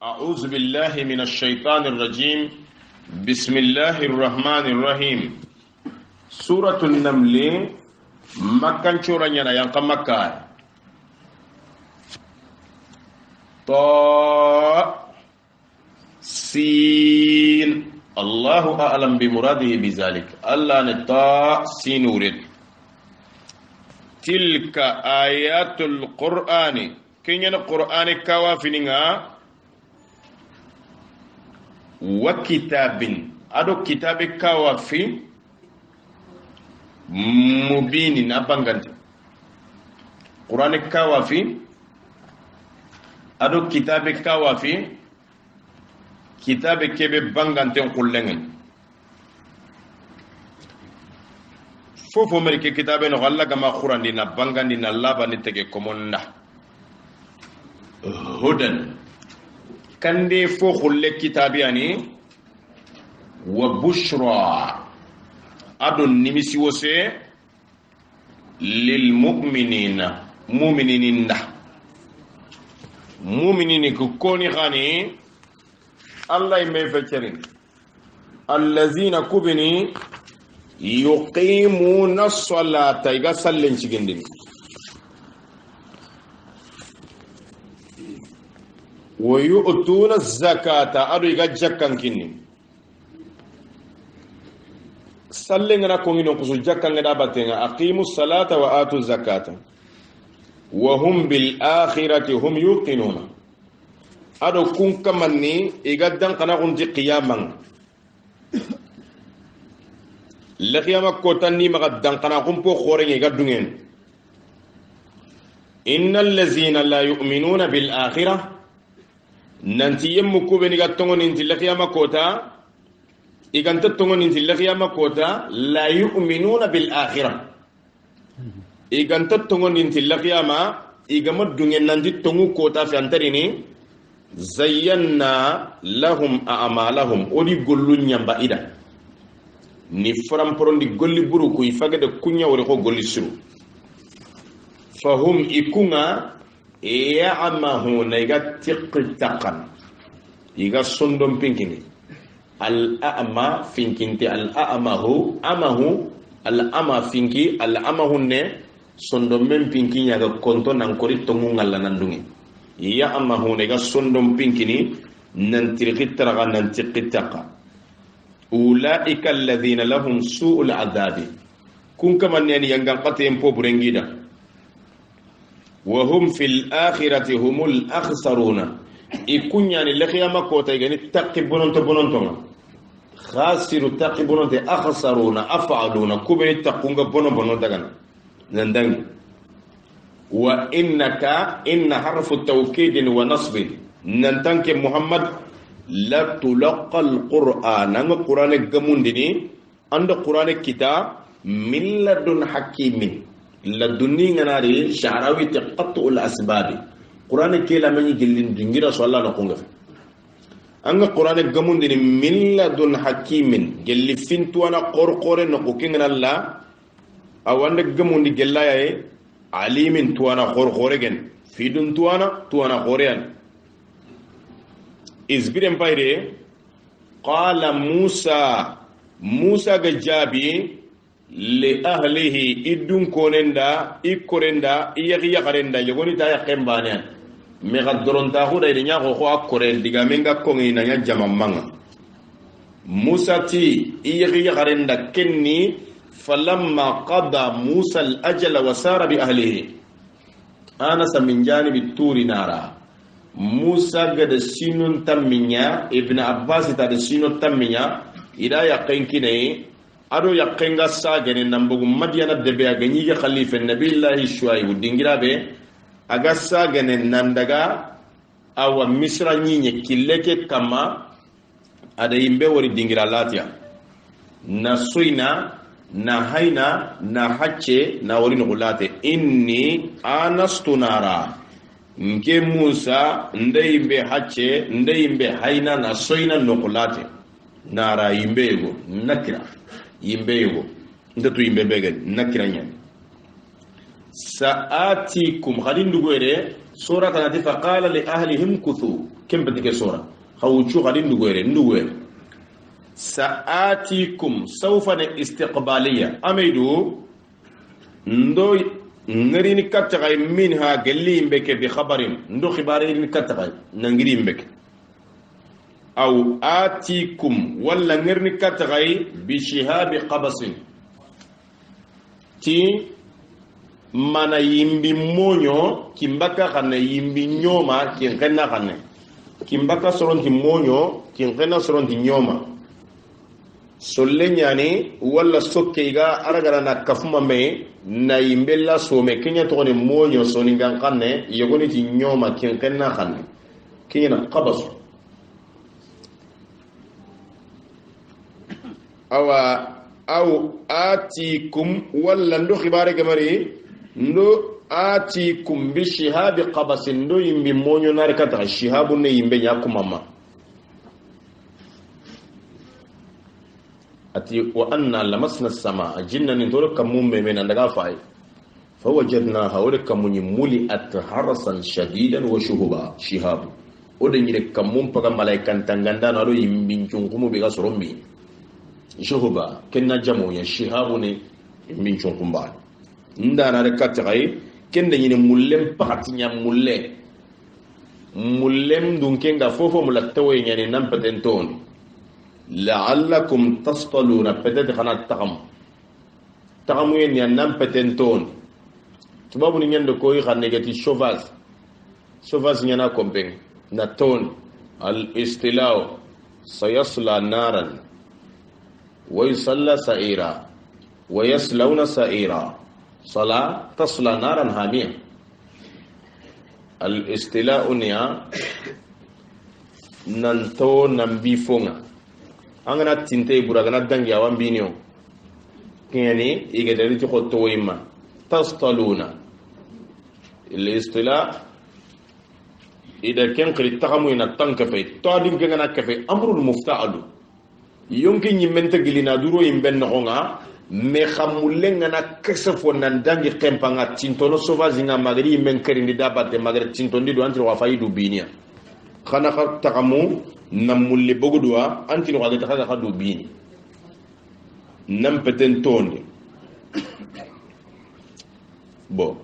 أعوذ بالله من الشيطان الرجيم بسم الله الرحمن الرحيم سورة النمل مكان شورانينا ينقى مكة سين الله أعلم بمراده بذلك الله نتا سين ورد تلك آيات القرآن كين القرآن كوافنها وكتاب أدو كتاب كوافي مبين أبانغانت قرآن كوافي أدو كتاب كوافي كتاب كيف بانغانت ينقلن فوفو مريكي كتاب نغلا كما قرآن دينا بانغان دينا لابا نتكي كمونا هدن كندي فوق الكتاب يعني وبشرى أدو نمسي وسي للمؤمنين مؤمنين كوني غني الله يمفكرين الذين كبني يقيمون الصلاة يغسلن شيغندين ويؤتون الزكاة أدو يغجكن كنين سلنا كونين نقصو جكن دابتين أقيموا الصلاة وآتوا الزكاة وهم بالآخرة هم يوقنون أدو كون كماني يغدن قناقون دي قياما لقياما كوتاني مغدن قناقون بو خورين يغدنين إن الذين لا يؤمنون بالآخرة nanti yemmu kube ni gatongo ninti laqiyama kota iganta tongo ninti laqiyama kota la yu'minuna bil akhirah iganta tongo ninti laqiyama igama dungen nanti tongu kota fi antarini zayyana lahum a'malahum odi gollu nyamba ida ni faram porondi golli buru ko ifagade kunya wore ko golli suru fahum ikunga يعمهون يغتقتقن يغا صندوم بينكني الأعمى فينكنتي الأعمه أمه الأعمى فينكي الأعمه نه صندوم بينكني يغا كونتو نانكوري تونغو نالا ناندونغي يعمهون يغا صندوم بينكني ننترقترغا ننتقتقا أولئك الذين لهم سوء العذاب كون كمان يعني ينغان قتيم بوبرنجيدا وهم في الآخرة هم الأخسرون يكون يعني لقيامة كوتا يعني تقبلون تبونون خاسر تقبلون أخسرون أفعلون كبير تقون بونون دغنا نندن وإنك إن حرف التوكيد ونصب ننتنك محمد لا تلقى القرآن أن القرآن جموندني عند القرآن كتاب من لدن حكيم لدني ناري شعراوي تقطع الأسباب قرآن كلا من يجلين دنجرا صلى الله عليه وسلم أن القرآن جمون دين من لدن حكيم جل فين قرقور نقوكين الله أو أن جمون دي جلايا عليم توانا قرقورين في دون توانا قريان إزبيرن بايري قال موسى جابي لأهله إدون كونندا إكورندا إيغي يغرندا يغوني تا يقمبانيا مغدرون تاخو دا يدنيا خو أكورن ديغا منغا كونغي نانيا جمامان موسى تي إيغي يغرندا كني فلما قضى موسى الأجل وسار بأهله آنس من جانب الطور نارا موسى قد سينون تمنيا ابن عباس تا سينون تمنيا إذا يقين كني ado yakenga sagene nambugu madiana debe aganyi ya khalifa nabillahi shuaib dingira be aga sagene nandaga awa misra nyinye kileke kama ada imbe wori dingira latia na suina na haina na hache na wori ngulate inni anastu nara nke Musa ndeimbe hache ndeimbe haina na suina ngulate nara imbego nakira يمبيو ندتو يمبيبغ نكرانيا سآتيكم خلين دغوري سورة نتي فقال لأهلهم كثوا kembati ke sura khawchu khadin ndugoyre sa'atikum sawfa istiqbaliya amidu ndo ngarini kattagay minha galli mbeke bi khabarin ndo khibari ni kattagay nangiri mbeke aw atikum walla ngarini kattagay bi shihabi qabasin ti mana yimbi monyo kimbaka khane yimbi nyoma kin kenna khane kimbaka soronti monyo kin kenna soronti nyoma solle nyani walla sokke iga aragara na kafuma me na yimbella some kenya to ne monyo soni gan kanne yogoni ti nyoma kin kenna kanne kina qabas awa aw atikum walla ndo khibare gamari ndo atikum bi shihabi qabas ndo yimbi monyo narikata shihabu ne yimbe nyakumama ati wa anna lamasna sama jinna ni tolo kamum me men ndaga fay fa wajadnaha wa kamuni muli at harasan shadidan wa shuhuba shihab o de nyire kamum paga malaikan tanganda na ro yimbin chunkumu be ga sorombi shuhuba kenna jamo ya shihabu ne yimbin chunkumba nda na de katay kende nyine mullem pakati nyam mullem dunkenga fofo mulattawe nyane nampaten ton la'allakum tastaluna peut-être khana tagamu yen yan nam petenton tubabu ni nyande koy xane gati sauvage nyana kompeng na ton al istilaw sayasla naran wa yusalla sa'ira wa yaslawna sa'ira sala tasla naran hamiya al istilaw niya nanto nambi fonga angana tinte buragana dangi awan binyo kiyani igedari ti khotto wima tastaluna al-istila ida ken qri taqamu ina tankafe to adin ngana kafe amrul mufta'alu yonki nyimenta gilina duro yimben nonga me khamulle ngana kesefo nan dangi kempanga tintono sauvage nga magri men kerindi dabate magri tintondi do antro wa faydu binia khana kha taqamu namulli bogudwa antino ga ta ga khadu bini nam petentoni bo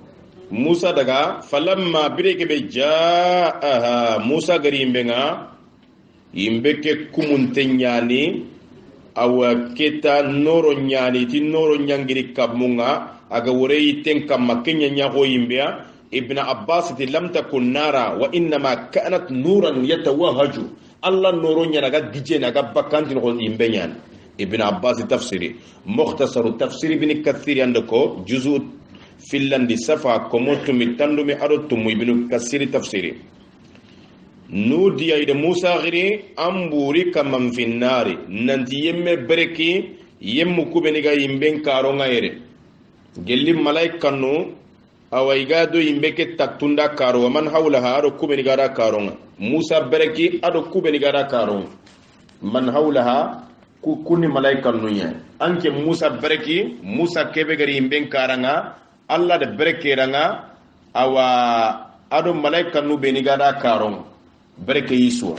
Musa daga falamma bireke be jaa Musa gari imbenga imbeke kumunte nyani awa keta noro nyani ti noro nyangiri kamunga aga worei tenka makenya nyago imbea ibn Abbas ti lam takun nara wa inma kanat nuran yatawahaju Allah noro nyana ga gije ga bakanti no imbenyan ibn Abbas tafsiri mukhtasar tafsir ibn Kathir andako juzu filandi safa komotu mitandumi arotumu ibn Kathir tafsiri nudi ayda Musa giri amburi kamam finnari nanti yemme bereki yemmu kubeni ga imben karonga yere gelli malaikanu awaiga do imbeke taktunda karo man hawlaha ado kubeni gara karonga Musa bereki ado kubeni gara karonga man hawlaha kuni malaikanu nya anke Musa bereki Musa kebe gari imben karanga Allah de bereke ranga awa ado malaikanu beni gara karonga bereke yiswa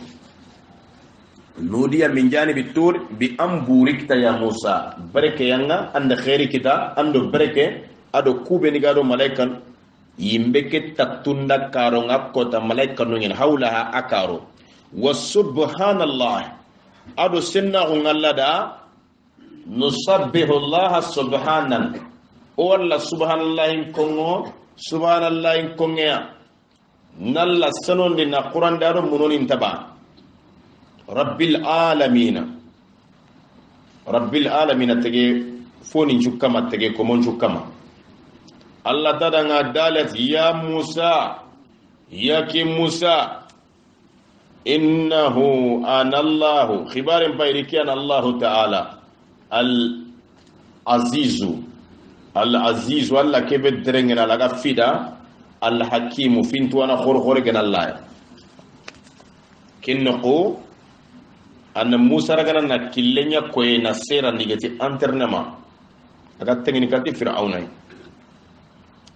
nudiya min janibi tur bi amburikta ya Musa bereke yanga anda khairi kita ando bereke ado kube ni gado malaikan yimbeke taktunda karonga kota malaikan nungen hawlaha akaro wa subhanallah ado senna ngallada nusabbihu Allah subhanan walla subhanallahi kongo subhanallahi kongea nalla sanondi na Qur'an daro munonin taba rabbil alamin tege foni chukama tege komon chukama Allah tadanga dalat ya Musa ya ki Musa innahu anallahu khibarin bayrikian Allah ta'ala al-azizu walla kebe drengena laga fida al-hakimu fintu ana khor gena Allah kinqo anna Musa ragana na killenya koy na sera nigati anternema aga tengni kati fir'auna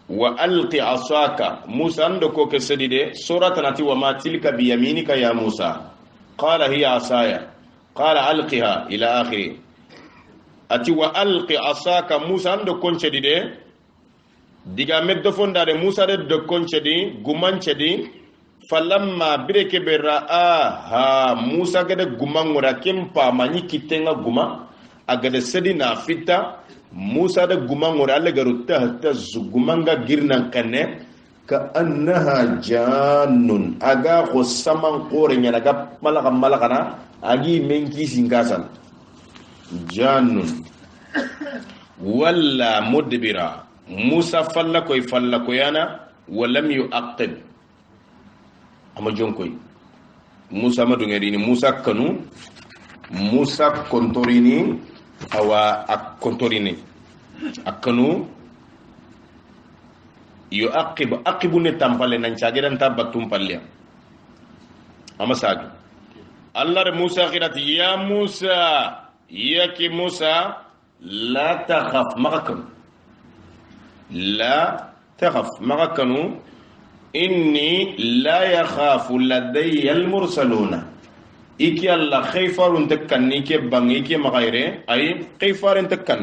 wa alqi asaka musa ando ko ke sedide suratanati wa ma tilka bi yaminika ya musa qala hiya asaya qala alqiha ila akhiri ati wa alqi asaka musa ando koncedide diga meddo fondade musa de koncedi gumancedi falamma bireke ha musa gade gumangura kempa mani kitenga guma agade sedina fitta musa da gumangura alle garu tahta zugumanga girnan kanne ka annaha jannun aga ko saman qore nyana ga malaka agi menki singasal jannun walla mudbira musa falla koy yana walam yuaqib ama jonkoy musa madungerini musa kanu musa kontorini awa akontorini akanu yuaqib ne tampale nan cagedan tabatum palle ama sagi allah musa khirati ya musa yaki musa la takhaf makakan لا تخف مغكنو إني لا يخاف لدي المرسلون إكي الله خيفار تكن إكي بان إكي مغيره أي خيفار تكن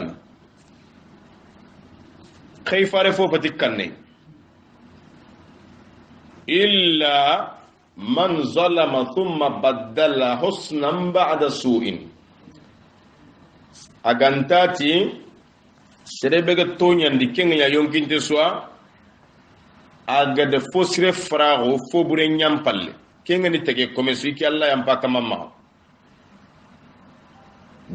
خيفار فوق تكن إلا من ظلم ثم بدل حسنا بعد سوء أغانتاتي serebega tonyandi kengya yonkinte soa aga de fosre frago fobure nyampalle kengani tege komesu ki alla yampa kamama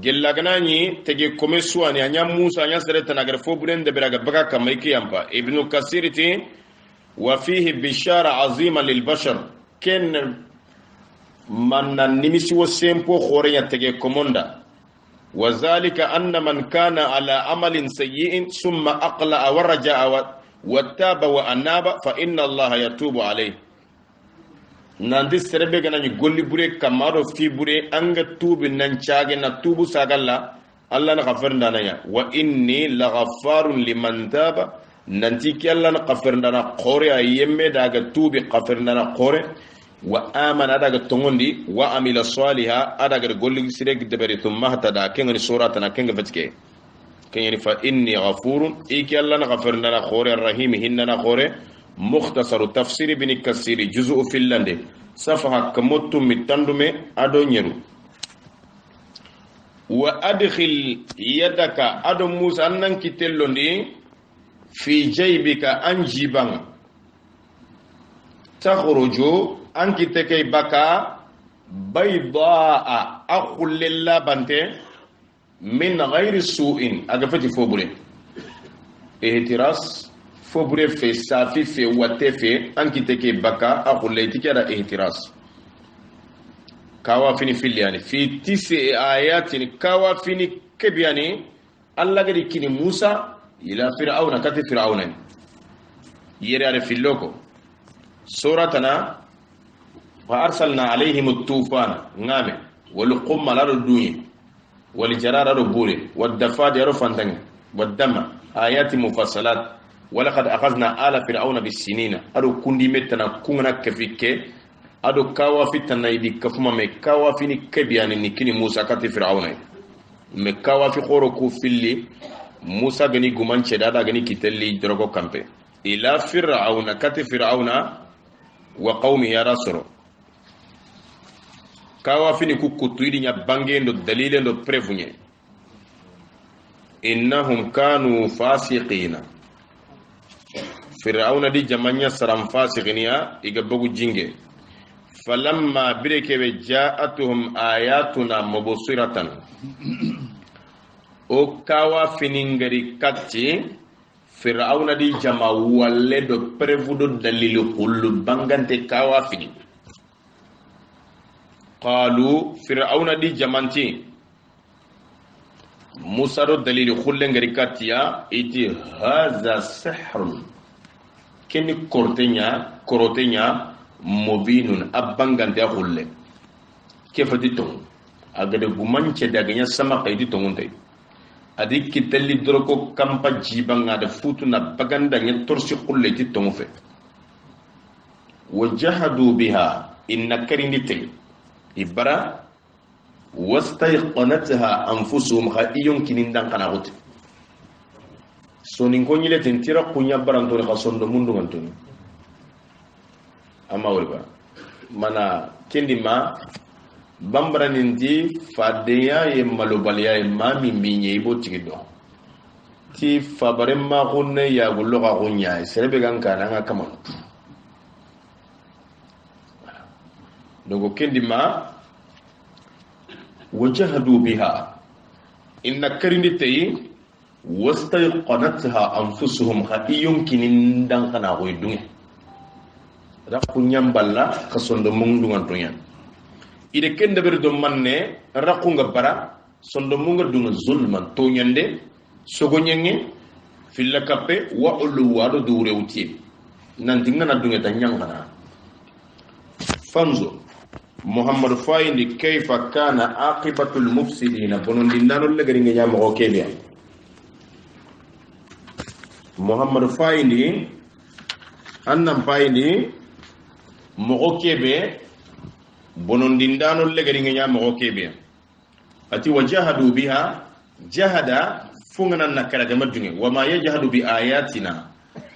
gella ganani tege komesu ani anya musa anya sereta nagar fobure de beraga baga kamaiki yampa ibnu kasiriti wa fihi bishara azima lil bashar ken manna nimisi wo sempo khore ya tege komonda وذلك أن من كان على عمل سيء ثم أقلع ورجع وتاب وأناب فإن الله يتوب عليه ناندي سربي غنا نغولي بوري كمارو في بوري أنغ توب نانشاغي نتوب ساغالا الله نغفر دانا وإني لغفار لمن تاب نانتي كي الله نغفر دانا قوري أيمي داغ توبي غفر دانا قوري وآمن أداغ تونغندي وعمل صالحا أداغ غولي سيرك دبري ثم اهتدى كيغني سوراتنا كيغ فتكي كيغني فإني غفور إيكي الله نغفر لنا خوري الرحيم هننا خوري مختصر تفسير بن كثير جزء في اللند صفحة كموت متندمي أدو نيرو وأدخل يدك أدو موسى أنن كتلوندي في جيبك أنجيبان تخرجوا anki teke baka baydaa akhulilla bante min ghairi su'in aga fati fobure ihtiras fobure fe safi fe wate fe anki teke baka akhullati kara ihtiras kawa fini filiani fi tisi ayatin kawa fini kebiani alla gadi kini musa ila fir'auna kati fir'auna yere ala filoko suratana فأرسلنا عليهم الطوفان نعم والقمة لا ردوني والجرار ربوري والدفاد يرفندن والدم آيات مفصلات ولقد أخذنا آل فرعون بالسنين أدو كندي متنا كونا كفيك أدو كوافي تنايدي كفما مكوافي نكبيان نكني موسى كتي فرعون مكوافي خوركو فيلي موسى غني غمان شدادا غني كتلي درغو كامبي إلى فرعون كتي فرعون وقومه يا رسول kawa fini ku kutuidi nya bangendo dalile ndo prevunye innahum kanu fasiqina fir'auna di jamanya saram fasiqiniya iga bogu jinge falamma bireke be ja'atuhum ayatuna mubsiratan o kawa fini ngari katti fir'auna di jama walle do prevudo dalile kullu bangante kawa fini قالوا فرعون دي جمانتي موسى رو دليل خلن غريكاتيا ايتي هذا سحر كني كروتينيا مبين ابانغان دي خلن كيف دي تو اغد غمانچه داغنيا سما قيدي تونتي adi kitelli doroko kampa jibanga da futuna baganda nya torsi kulle ti tonfe wajahadu biha inna karindite ibara wastayqanatha anfusuhum khayun kinindan kana gote sonin ko nyile tentira kunya baranto ka sondo mundu ngantuni ama wala mana kendima bambara ninti fadeya ye malobaliya ye mami mbinye ibo tigido ti fabare ma gonne ya gullo ga gonya serebe ganka nanga kama dogo kendima wajahadu biha inna karindi tay wastayqanatha anfusuhum khayun kinin dan kana goydunge rakku nyamballa kasondo mundu ngantonya ide kende ber do manne rakku nga bara sondo munga dunga zulman to nyande sogo nyenge filla kappe wa ulu wado dure uti nanti ngana dunga ta nyangana fanzo muhammad fayni kayfa kana aqibatul mufsidin bonon dindano legari nga nyama ko kebe muhammad fayni annam fayni mo kebe bonon dindano legari nga nyama ko kebe ati wajahadu biha jahada fungana nakara gama dunge wama yajhadu bi ayatina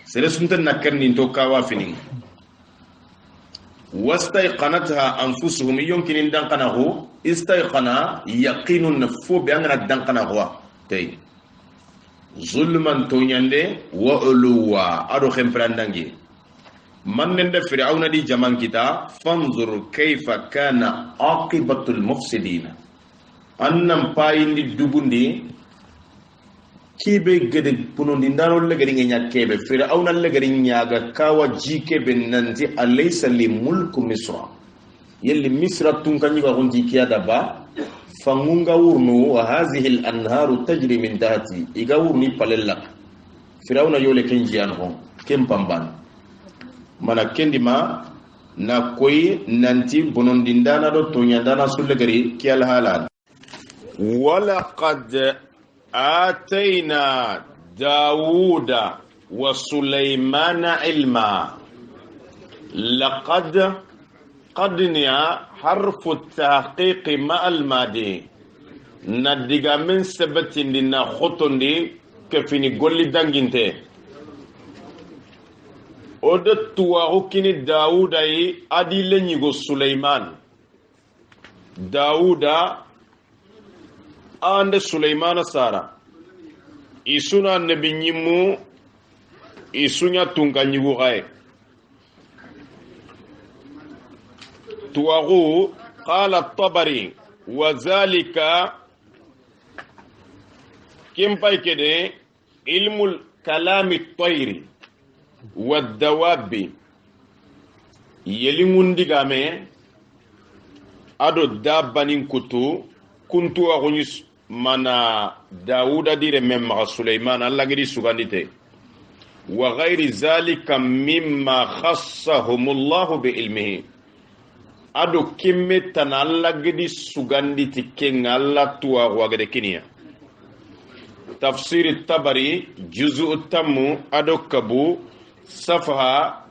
sere suntan nakarni to kawa fini wastayqanatha anfusuhum yumkin danqanahu istayqana yaqinun fu bi angana danqanahu tay zulman to nyande wa uluwa ado khemprandangi man nende fir'auna di jaman kita fanzur kayfa kana aqibatul mufsidin annam payindi dugundi kibe gede punondi ndaro legari nya kebe fir'auna legari nyaga kawa jikebe nanti alaysa li mulku misra yelli misra tunkanyi ga gonji kiyada ba fangunga wurnu wa hadhihi al anharu tajri min tahti iga wurni palella fir'auna yole kenji anho kempamban mana kendima na koy nanti bonondi ndana do tonya ndana sulle gari kiyal halal wala qad آتينا داود وسليمان علما لقد قدنيا حرف التحقيق مع الماضي ندقى من سبت لنا خطن دي كفيني قولي دانجنتي ودت وغكني داود اي ادي لنيغو سليمان داود ande Sulaimana sara isuna nabi nyimu isunya tunga nyigu gae tuwagu qala at-Tabari wa zalika kimpai kede ilmul kalami at-tayri wad-dawabi yelimundi game ado dabbanin kutu kuntu agunyus mana Dawuda dire memma Sulaiman Allah gidi sugandite wa ghairi zalika mimma khassahumullahu bi ilmihi ado kimme tan Allah gidi suganditi ken Allah tuwa wagade kiniya tafsir at-Tabari juz'u tammu ado kabu safha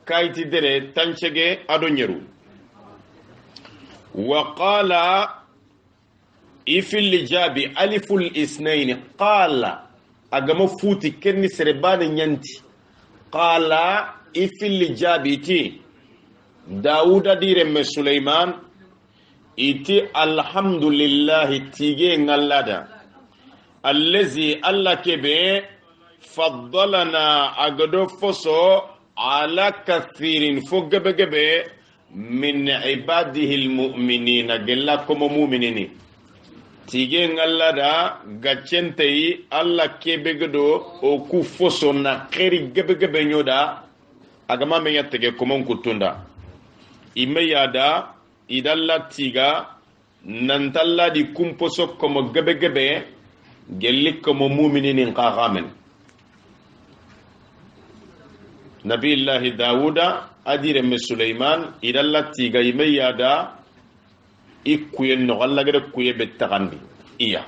kayti dere tanchege ado nyeru wa qala ifil jabi aliful isnayn qala agama futi kenni serebane nyanti qala ifil jabi ti Dawuda dire me Sulaiman iti alhamdulillah tige ngallada allazi alla kebe faddalana agado foso ala kathirin fogebe min ibadihi almu'minina gelakum mu'minini tige ngallada gaccentei alla kebegedo o ku foso na kheri gebe nyoda agama me yattege komon kutunda imme yada idalla tiga nantalla di kumposo komo gebe gelli komo mu'mininin qaqamen nabillahi Dawuda adire me Sulaiman idalla tiga imme yada ikuyen no alla gede kuye be tagandi iya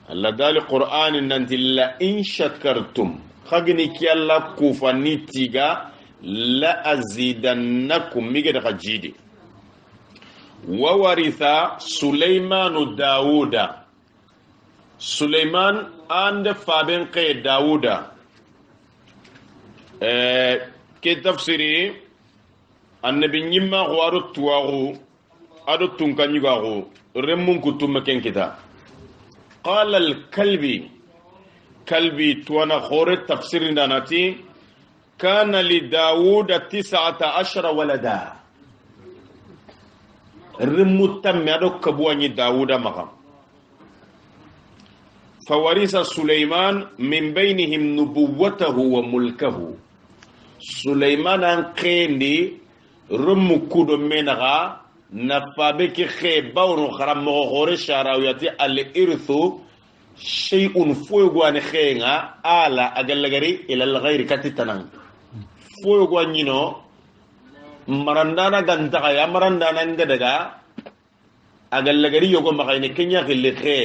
alla dali qur'an nanti la in shakartum khagni ki alla kufani tiga la azidannakum mige daga jidi wa waritha sulaymanu dauda sulayman ande faben qe dauda ke tafsiri annabi nyimma waro tuwaru ado tunkanyugaru remmun kutum ken kita qala al kalbi tuwana khore tafsiri danati kana li daud 19 walada remmu tamme ado kabuani dauda makam fawarisa sulayman min bainihim nubuwatahu wa mulkahu sulayman an qendi remmu kudo menaga nafabe ki khe bawru kharam mo khore sharawiyati al irthu shay'un foyogwane khenga ala agallagari ila al ghairi katitanang foyogwanyino marandana gantaka ya marandana ngadaga agallagari yogo makayne kenya khille khe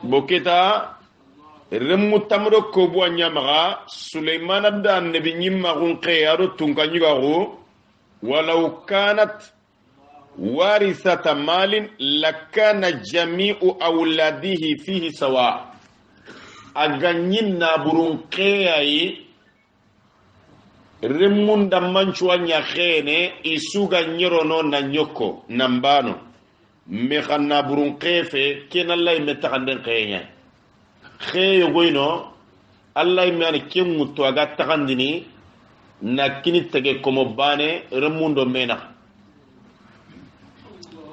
boketa remmu tamro ko bo nyamaga sulayman abda annabi nyimma gun qiyaro tunkanyugo walau kanat warithata malin lakana jami'u awladihi fihi sawa aganyin na burun qiyai remmun dammanchuwa nya khene isuga nyirono na nyoko nambano me khanna burun qefe kenallay metakanden qeynya xeyo goyno allah mi ken mutto aga takandini na kini tege komo bane remundo mena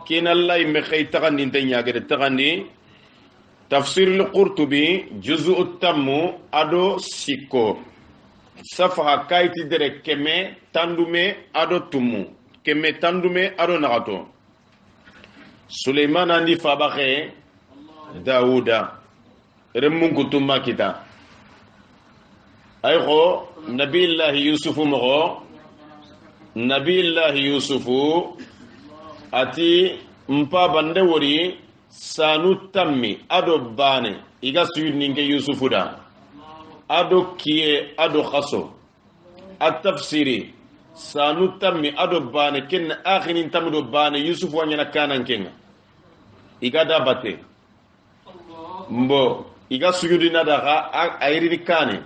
ken allah mi xey takandin te nyaagede takandi tafsir al-qurtubi juz'u at-tammu ado sikko safaha kayti dere keme tandume ado tumu keme tandume ado nagato suleiman andi fabaxe dauda remmun kutumma kita ay ko nabillahi yusufu mo nabillahi yusufu ati mpa bande wori sanu tammi ado bane iga suyninge yusufu da ado kiye ado khaso at-tafsiri sanu tammi ado bane ken akhinin tamdo bane yusufu wanyana kanan kenga iga da bate mbo iga sujudi nadaga ayri kane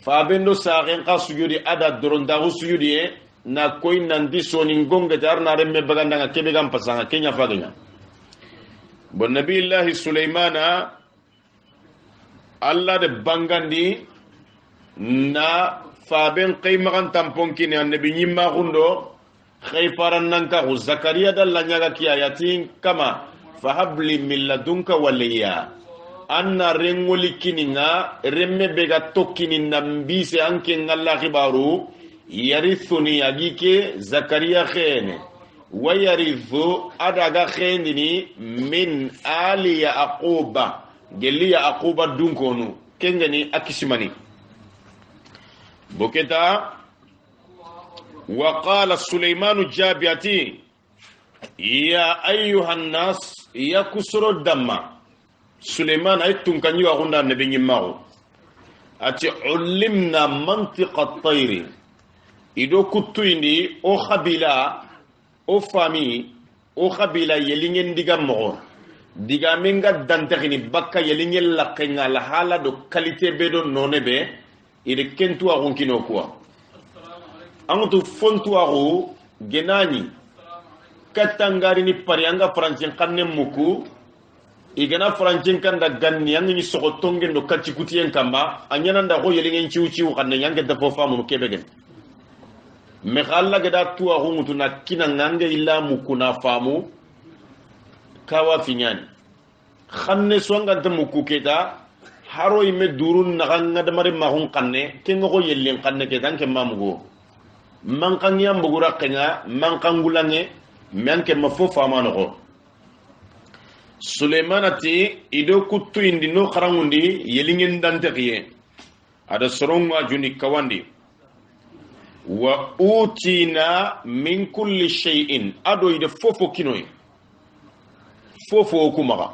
fa bendo saqen qa sujudi ada doronda sujudi na koy nandi soni gonga jar na remme baganda nga kebe gam pasanga kenya faganya bon nabillahi sulaymana alla de bangandi na fa ben qayma kan tampon kini annabi nyimma gundo khayfaran nanka zakariya dalla nyaga kiyatin kama fahabli min ladunka waliya anna rengoli kininga remme bega tokkini nambise anke ngalla khibaru yarithuni agike zakariya khene wayarithu adaga khendini min ali yaquba gelli yaquba dunkonu kengani akisimani boketa وقال سليمان جابياتي يا أيها الناس يكسر الدم سليمان أيتم كان يقولون النبي معه أتي علمنا منطق الطير إذا كنت إني أو خبيلا أو فامي أو خبيلا يلين ديغام مغور ديغامينغا دانتغني بكا يلين لقينا لحالة دو كاليتي بدو نونبه إذا كنتوا أغنكينو كوا antu fontuaru genani katangari ni parianga francin kanne muku igana francin kanda ganni yangi ni sokotonge no kachikutien kamba anyana nda ko yelingen ciuciu kanne yange da fo famu kebegen me khalla gada tuaru mutuna kina ngange illa muku na famu kawa finyani khanne songa da muku keda haro ime durun naganga da mare mahun kanne kengo ko yellen kanne kedan ke mamugo mankan yam bugura kenga mankan gulange manke mafo famano ko suleymanati ido kuttu indi no kharangundi yelingen dante kiye ada soronga juni kawandi wa utina min kulli shay'in ado ide fofo kinoy fofo kumaga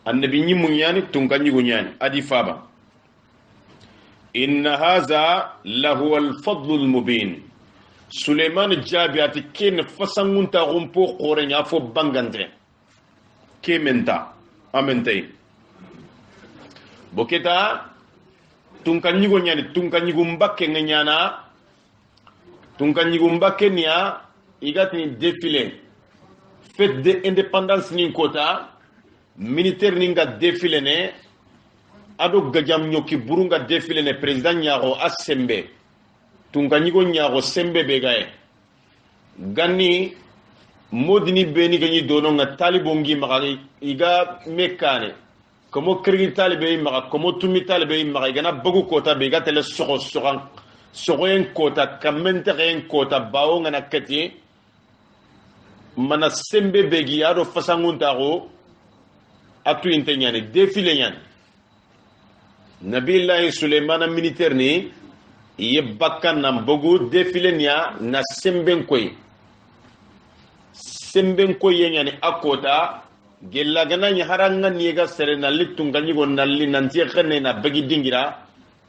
annabi ñimmu ñani tunka ñigu ñani adi faba inna hadha lahu alfadlu almubin suleiman jabi ati ken fasangunta gumpo qore nya fo bangante kementa amentai boketa tunka ñigo ñani tunka ñigu mbakke ñana tunka ñigu mbakke niya igati défilé fête de indépendance nin kota militaire ninga défilé ne ado gajam nyoki burunga défilé ne président ñago asembe tunka ñigo ñago sembe be gaye ganni modini beni gani dono nga talibongi maga iga mekane komo kirgi talibe maga komo tumi talibe maga igana bagu kota be ga tele sogoyen kota kamente gen kota bawo ngana kati mana sembe begi ado fasanguntago atu inte ñani défilé ñani nabillahi suleymana militaire ni ye bakkan nan bogu défilé nya na semben koy ye ñani akota gella gana ñi haranga ni ga serena litunga ñi gon nalli nanti xene na bagi dingira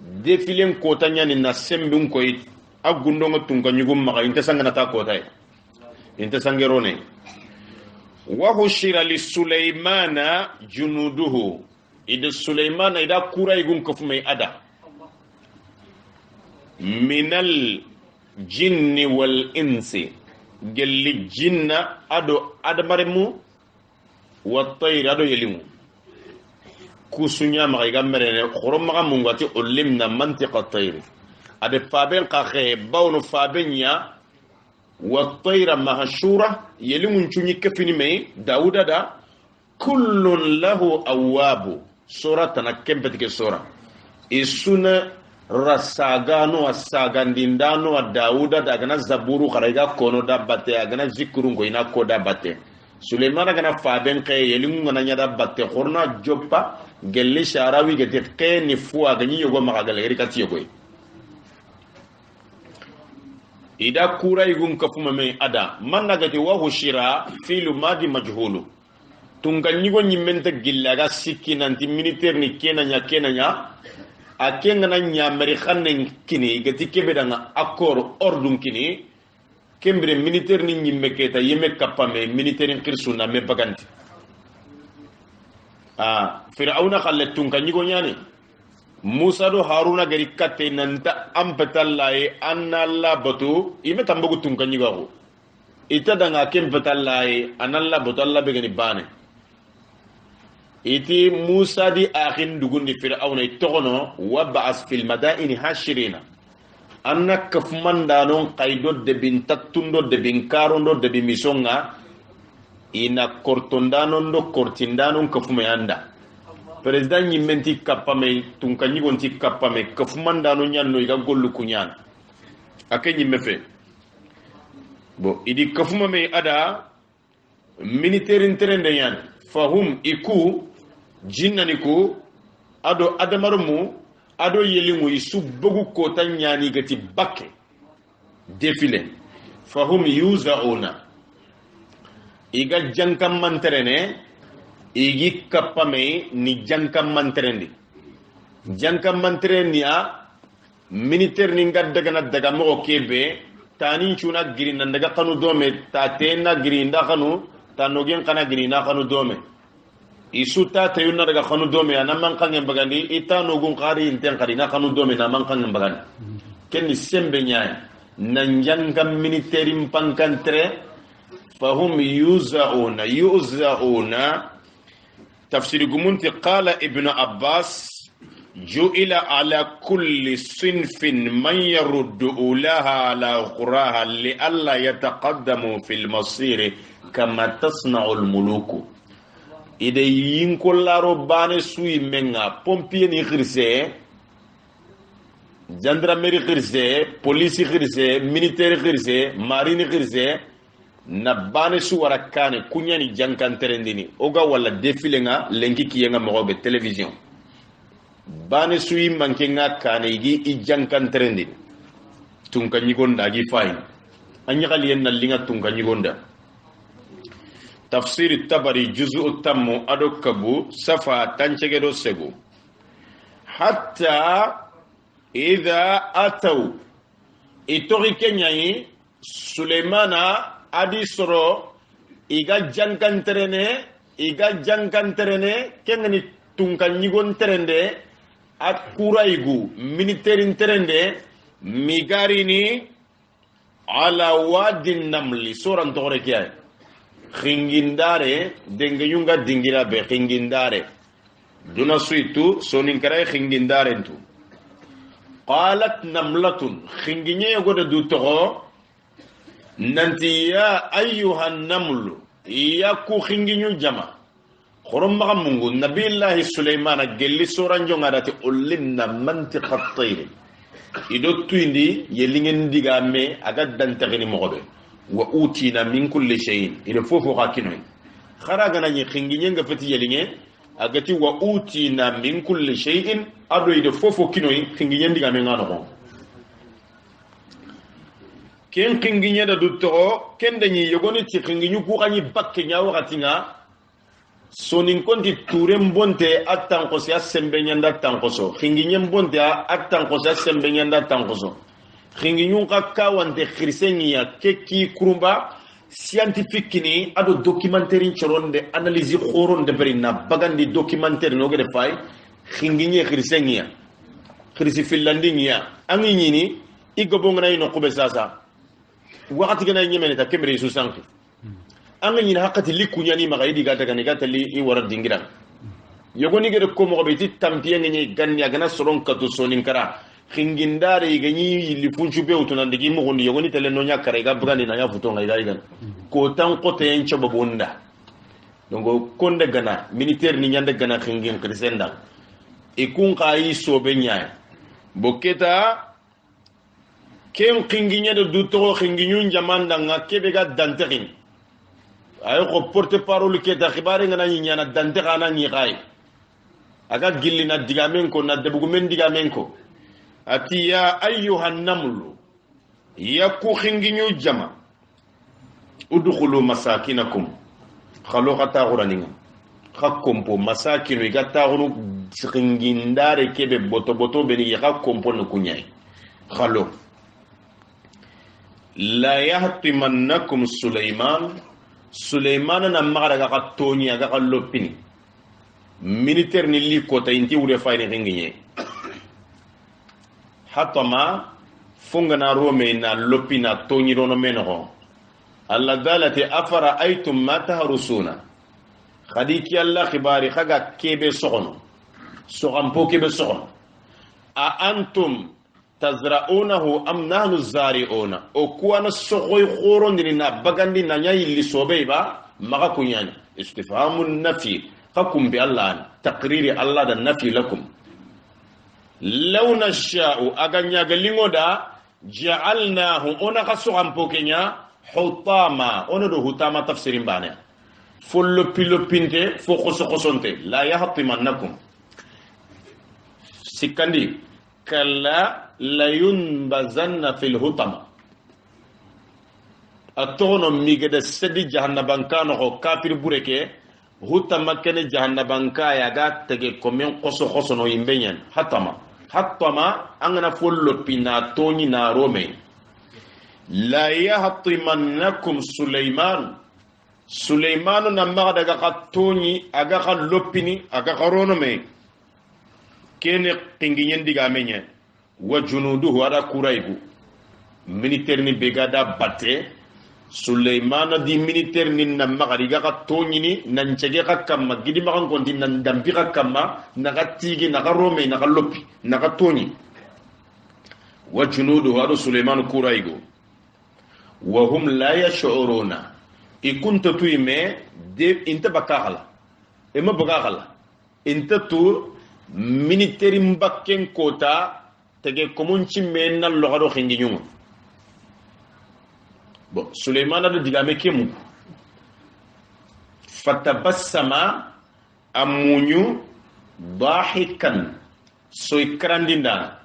défilé kota ñani na semben koy agundo nga tunga ñi gum ma inte sangana ta kota inte sangerone wa hushira li sulaymana junuduhu ida sulaymana ida kura igun kofumay ada minal jinni wal insi gelli jinna ado adamaremu wa tayr ado yelimu kusunya ma ga merene khorom ma mungati ulimna mantiqa tayr ade faben qaxe bawnu fabenya wa tayra mahshura yelimu chunyi kafini may dauda da kullun lahu awabu surata na kempetike sura isuna rasagano asagandindano a dauda da gana zaburu khariga kono da batte agana zikru ngo ina ko da batte suleiman gana faben kay yelimu ngana nyada batte khorna joppa gelle sharawi gete kay ni fu agani yogo magale ri kati yogo ida kura igun kafuma me ada manna gati wa hushira filu madi majhulu tunga nyigo nyimenta gillaga sikki nanti militaire ni kenanya akenga na nyamari khanen kini gati kebedanga accord ordum kini kembre militaire ni nyimmeketa yeme kapame militaire khirsuna me baganti fir'auna khalle tunga nyigo nyani musa do haruna gari katte nanta ampatallaye annalla batu ime tambugu tunga nyigo ita danga kempatallaye analla batu alla be gani bane iti musa di akhin dugundi fir'auna itogono wa ba'as fil madaini hashirina anna kafmandanon qaydo de bin tattundo de bin karondo de bi misonga ina kortondanon do kortindanon kafumeyanda president nyimenti kapame tunka nyigonti kapame kafumandano nyanno iga gollu kunyan ake nyimmefe bo idi kafuma me ada militaire interende yan fahum iku jinnaniku ado adamarumu ado yelimu isu bogu kota nyani gati bakke défilé fahum yuzauna iga jankam manterene igi kapame ni jankam manterendi jankam mantereni a militaire ni ngaddaga daga mo kebe tani chuna girina daga kanu dome ta tena girinda kanu tanogen kana girina kanu dome isuta tayuna daga kanu dome ana man kangen bagandi itano gun qari inten qari na kanu dome na man kangen bagandi kenni sembe nyaay nan jankam militaire impankantre fahum yuzauna تفسير قمنت قال ابن عباس جئل على كل صنف من يرد أولاها على أخراها لئلا يتقدموا في المصير كما تصنع الملوك إذا ينقل ربان سوي منها بومبيني خرسي جندرميري خرسي بوليسي خرسي ميليتيري خرسي ماريني خرسي na bane su warakane kunyani jankan terendini oga wala défilé nga lenki kiyenga mogobe télévision bane su yi manke nga kane igi I jankan terendini tunka nyigonda gi fayin anya kali en na linga tunka nyigonda tafsir tabari juz'u tammu adokabu safa tanchegedo segu hatta idha ataw itori kenyai Suleimana adi soro iga jankanterene kengani tunkanyigon terende at kuraigu militerin terende migarini ala wadin namli soran tore kya khingindare dengeyunga dingira be khingindare duna suitu soninkara khingindare tu qalat namlatun khinginye goda du togo nanti ya ayyuhan namlu yaku khinginyu jama khorom mamungu nabillahi sulaymana gelli soran jongadati ullinna mantiqa at-tayr ido tuindi yelingen digame aga dantagini mogobe wa utina min kulli shay'in ila fofo hakinoy kharaga nani khinginye nga fati yelinge agati wa utina min kulli shay'in ado ida fofo kinoy khinginye digame ngano ko ken khinginye da dutto ken dañi yogoni ci khinginyu ku xani bakke nya wakati nga sonin konti turem bonte attan ko sia sembe nyanda tan ko so khinginye bonte attan ko sia sembe nyanda tan ko so khinginyu ka kawante khirsenya keki kurumba scientifique ni ado documentaire choronde analyse khoronde berina bagandi documentaire no gede fay khinginye khirsenya khirsi finlandingia angi nyini igobongna ino kube sasa wakati gana nyemene ta kemre su sanki anga nyina hakati likunya ni magayidi gata gani gata li I wara dingira yogoni gede ko mo beti tampiye ngi gannya gana soron katu sonin kara khingindare ganyi li funchu be utuna ndigi mo gondi yogoni tele no nyakare ga bugani na ya futo ngai daidan ko tan ko te en chobo bonda donc konde gana militaire ni nyande gana khingin krisenda e kun kai sobe nyaay boketa ken kinginya de duto kinginyun jamanda nga kebe ga danterin ay ko porte parole ke da khibare ngana nyana dante kana ni gai aga gillina digamen ko na debugumen digamen ko ati ya ayyuhan namlu yaku kinginyu jama udkhulu masakinakum khalo khata quraninga khakompo masakinu igata guru kingindare kebe boto boto beni khakompo no kunyai khalo la yahtimannakum Suleiman na magara ga toni aga lopini militaire ni li kota inti wure fayni nginye hatama funga na rome na lopina toni rono meno alla dalati afara aytum ma tahrusuna khadiki alla khibari khaga kebe sokono sokampo kebe sokono a antum tazra'unahu am nahnu zari'una o kuwana sogoy khorondini na bagandi na nyai li sobeba maga kunyani istifhamun nafi hakum bi Allah taqriri Allah da nafi lakum law nasha'u aganya galingoda ja'alnahu ona khasugam pokenya hutama ona do hutama tafsirin bana fullo pilopinte fo khosonte la yahtimannakum sikandi kalla la yunbazanna fil hutama atono migede sedi jahannabankano ko kafir bureke hutama kene jahannabanka ya ga tege komen khoso no imbenyen hatama angana follo pina toni na rome la yahtimannakum Suleiman na magada ga katoni aga ka lopini aga karono me kene kinginyen diga menye wa junuduhu ada kuraibu militaire ni begada batte Suleiman di militaire ni na magari ga katoni ni nan cege ka kamma gidi makan konti nan dambi ka kamma na gatigi na rome na lopi na katoni wa junuduhu ada Suleiman kuraibu wa hum la yash'uruna ikunta tuime de inta bakala ema bakala inta tu military mbakken kota tege komunci menna logado xingiñu bon Suleiman ado digame kemu fatabassama amunyu dahikan soy krandinda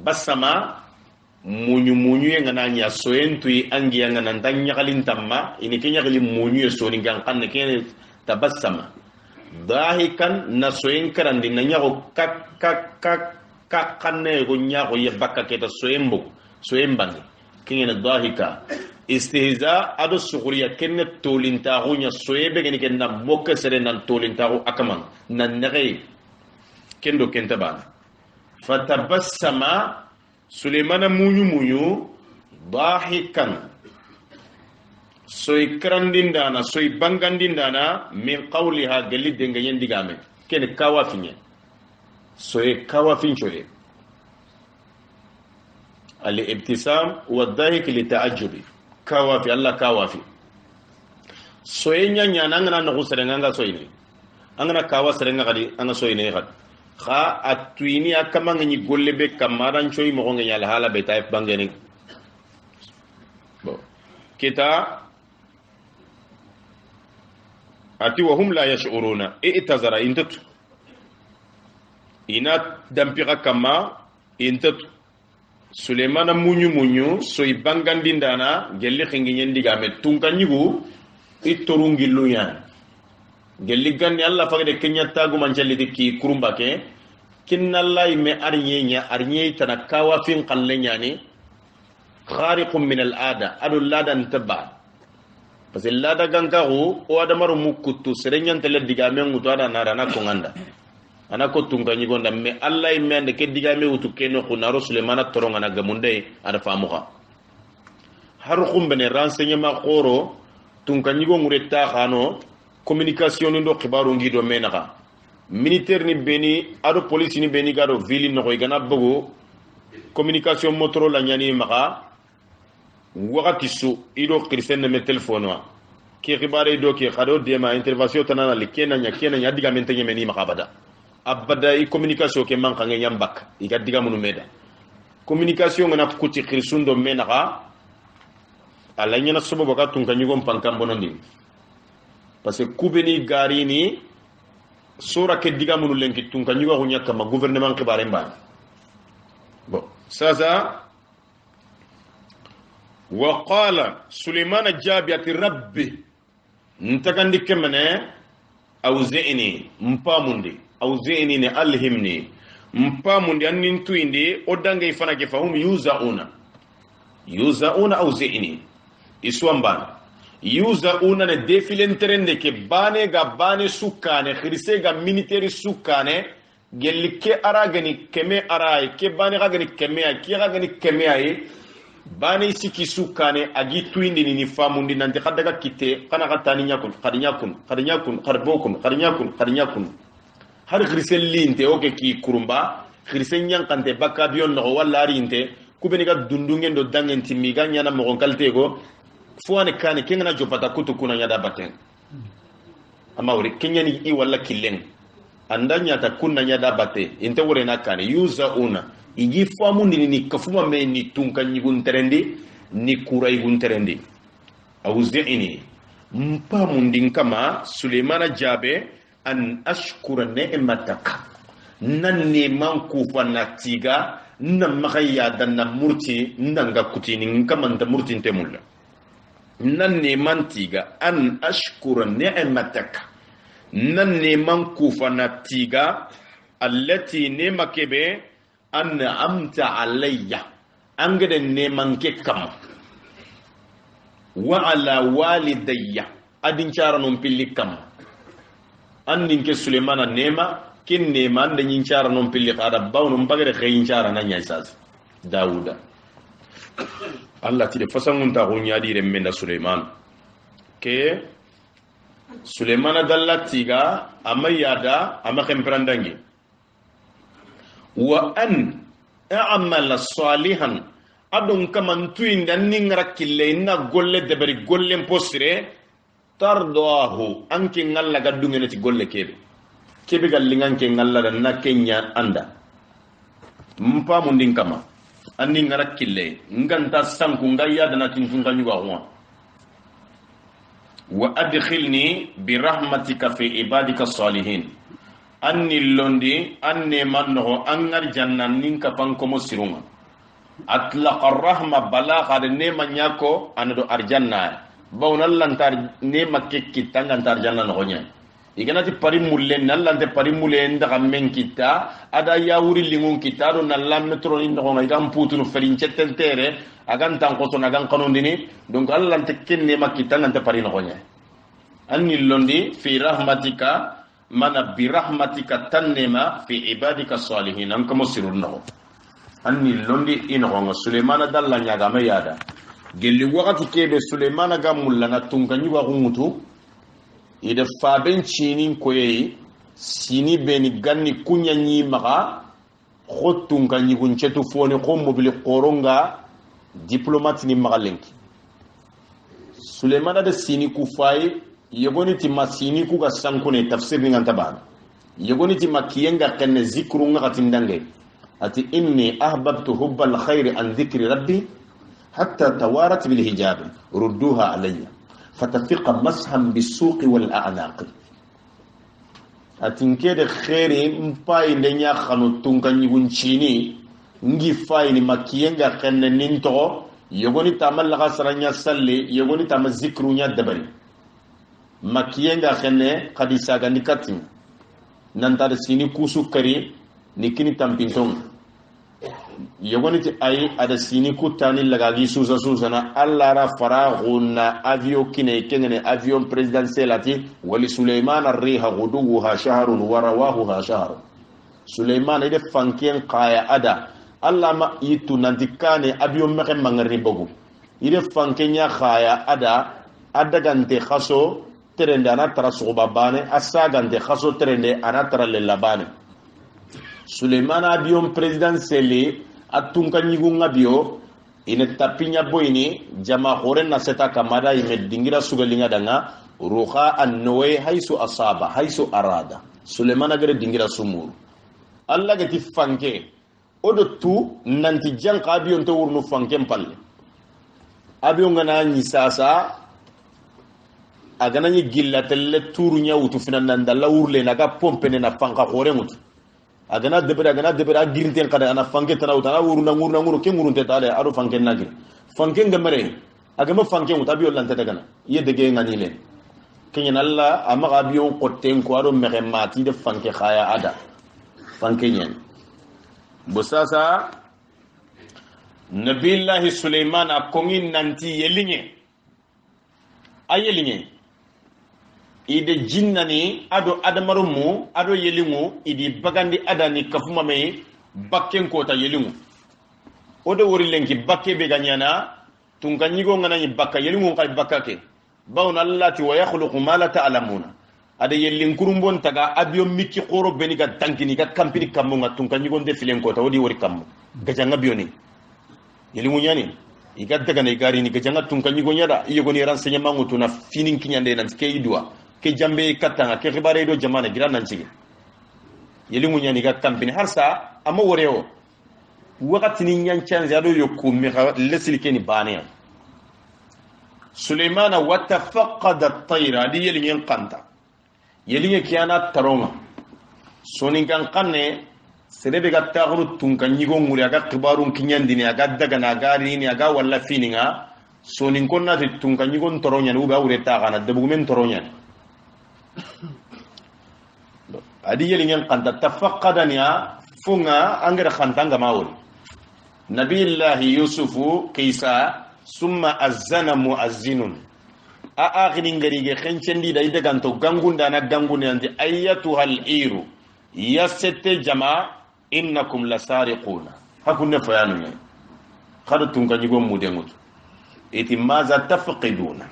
basama munyu ngana nya soentu angi ngana ndanya kalin tamma ini kenya kali munyu so ni gan kan ne tabassama dahikan na soen karandi na nyago kak kanne go nyago yebaka keta soembo soembangi kenya dahika istihza adu sughriya kenne tolinta gunya soebe gani kenna mokka sere nan tolinta gu akaman nan nagay kendo kenta ban fatabassama Sulemana munyu dahikan soy krandindana soy bangandindana min qawliha galli dengayen digame ken kawafinya soy kawafin chole al ibtisam wa dhahik li ta'ajjubi kawafi Allah kawafi soy nyanya nangana no serenga soyni angana kawa serenga kadi anga soyni kadi kha atwini akama ngi golle be kamaran choy mo ngi yalla hala be tayf bangeni bo kita ati wa hum la yash'uruna i'tazara intatu ina dampira kama intatu Sulemana munyu soy bangandindana gelli xingi nyendi game tunkanyigu itorungillu yan gelli ganni Allah fagade kenya tagu manjalli dikki kurumba ke kinnallai me arnyenya tana kawafin qallenya ni khariqun min al-ada adu ladan tabba parce que lada gangaru o adamaru mukutu serenyan tele digame ngutu ada narana ko nganda ana ko tunganyi gonda me Allah me ande ke digame utu keno khunaro Sulemana toronga na gamunde ada famuka har khumbene renseignement khoro tunganyi go ngureta khano communication ndo khibaru ngido menaka militaire ni beni ado police ni beni gado ville no igana bogo communication motoro la nyani maka wakati su ido krisen me telefono ki khibare do ki khado de ma intervention tanana li kenya diga mentenye meni maka abada i communication ke man kange nyambak iga diga munu meda communication ngana kuti khirsundo menaka alanya na sobo baka tunkanyi go pankam bonondi parce que kubeni garini sura ke diga munu lenki tunka nyuwa hunya kama gouvernement ke baremba bon sasa wa qala Suleiman jabiyati rabbi ntakandi kemene awzi'ni mpamundi awzi'ni ne alhimni mpamundi annin tuindi odange ifana ke fahum yuzauna awzi'ni iswambana yuzauna ne defilen terende ke bane ga bane sukane khirise ga military sukane gelli ke aragani keme arai ke bane ga gani keme ay ke ga gani keme ay bane siki sukane agi tuindi ni famundi nanti khadaga kite kana katani nyakun khadinyakun har khirise linte oke ki kurumba khirise nyankante bakabion no walla rinte kubeni ga dundungen do dangen timiga nyana mo kalte go fuane kane kengana jopata kutu kuna nyada baten ama wori kenyani I walla killen andanya ta kunna nyada bate inte wore nakane yuzauna igi famu ni kafuma me ni tunka nyigun terendi ni kurai gun terendi awzi'ini mpamu ndin kama Sulemana jabe an ashkura ni'mataka nanne man kufa natiga nan magaya dan na murti nanga kutini kama nda murti temulla nan neman tiga an ashkura ni'mataka nan neman kufa na tiga allati nema kebe an amta alayya an gada neman ke kam wa ala walidayya adin cara non pilli kam an ninke Sulemana nema kin nema an da yin cara non pilli kada bawnon bagare khayin cara nan ya sas Dawuda Allah ti de fasangun ta gonya di remmen da Suleiman ke Suleimana dallatiga amayada amakem prandangi wa an a'mala salihan adon kaman tuinda ningra kille na golle de bari golle posire tardahu anki ngalla gaddungene ti golle kebe gallingan ke ngalla da na kenya anda mpa mundin kama anni ngara kille nganta sanku ngaya dana tinfunga nyuwa wa adkhilni bi rahmatika fi ibadika salihin anni londi anne manno angar jannan nin ka panko mo sirunga أطلق الرحمة بلاغ نيما نياكو أنا دو أرجانا باون الله نتار نيما كي تانغ نتار جانا نغنيا iganati pari mulle nallante pari mulle ndaga men kita ada yawuri lingun kita do nallam metro ni ngona igam putunu ferincetentere agan tan koso nagan kanondini donc allante kenne makita nante pari ngonya anni londi fi rahmatika mana bi rahmatika tannema fi ibadika salihin am kamo sirunno anni londi inonga Suleimana dalla nyaga me yada gelli wakati kebe Suleimana gamulla tunganyi wa gumutu ida faben chinin koye sini beni ganni kunya nyi maka khotun ganyi gunchetu foni ko mobile qoronga diplomate ni magalenki Suleimana da sini ku fay yegoni ti masini ku ga sankune tafsir ni nganta ba yegoni ti makiyenga kanne zikru ngati ndange ati inni ahbabtu hubbal khair an dhikri rabbi hatta tawarat bil hijab rudduha alayya فتفق مسحا بالسوق والأعناق أتنكيد خيري مباي لنيا خانو تنكني ونشيني نجي فايني مكينغا خنن ننتو يغوني تعمل لغا سرانيا سلي يغوني تعمل ذكرونيا دبري مكينغا خنن قديسا غنكاتين نانتار سيني كوسو كري نكيني تامبينتون yogoni ti ay ada sini kutani lagagi susa na allara faraguna avion kine kengene avion presidentiel ati wali Suleiman ar-riha ghuduha shahrun wa rawahuha shahr Suleiman ide fankien qaya ada alla ma yitu nandikane avion meke mangari bogu ide fankenya qaya ada gante khaso terende ana tarasuba bane asagante khaso terende ana taralle labane Suleiman avion presidentiel atunka nyigunga bio ine tapinya boyini jama hore na seta kamada ime dingira sugalinga danga ruha annoe haisu asaba haisu arada Suleiman agere dingira sumuru alla gati fanke odo tu nanti janka abion to wurnu fanke palle abion ngana nyi sasa agana nyi gillatelle turu nyawutu finan dalla urle naga pompene na fanka hore mutu agana debera girinten kada ana fanke tanawta na wuru nguru ke ngurunte tale ado fanke nagir fanke ngamere agama fanke mutabio lante daga ye dege ngani le kenya nalla amaga bion qotten ko ado mere mati de fanke khaya ada fanke nyen bosasa nabillahi Suleiman akongi nanti yelinge ayelinge ide jinnani ado adamarumu ado yelingu idi bagandi adani kafuma me bakken kota yelingu odo wori lenki bakke be ganyana tunganyigo ngana ni bakka yelingu kay bakkake bawna allati wa yakhluqu ma la ta'lamuna ada yelin kurumbon taga abiyo mikki qoro beni ga tankini ga kampini kamunga tunganyigo de filen kota odi wori kam gajanga bioni yelingu nyani iga daga ne gari ni gajanga tunganyigo nyada yego ni renseignement ngutuna finin kinyande nan ke idwa ke jambe katanga ke khibare do jamana gira nan cigi yelimu nyani ga kampini harsa ama woreo wakati ni nyan chance ado yokku mi lesli keni bane Suleiman wa tafaqqada at-tayra di yelin qanta yelin kiyana taronga sonin kan kanne serebe ga taxru tun kan nyigo nguri aga khibarun kinyandini aga daga na gari ni aga walla fininga sonin konna tun kan nyigo toronya ni uba ure ta kana debugumen toronya adi yelingen kanta tafaqqadaniya funga angara khantanga mawul nabillahi yusufu kisa summa azana muazzinun a akhini ngari ge khencendi da ide ganto gangunda na gangune andi ayatuha al-iru yasete jama innakum lasariquna hakunne fayanu ne khadu tunga nyigo mudengut iti maza tafqiduna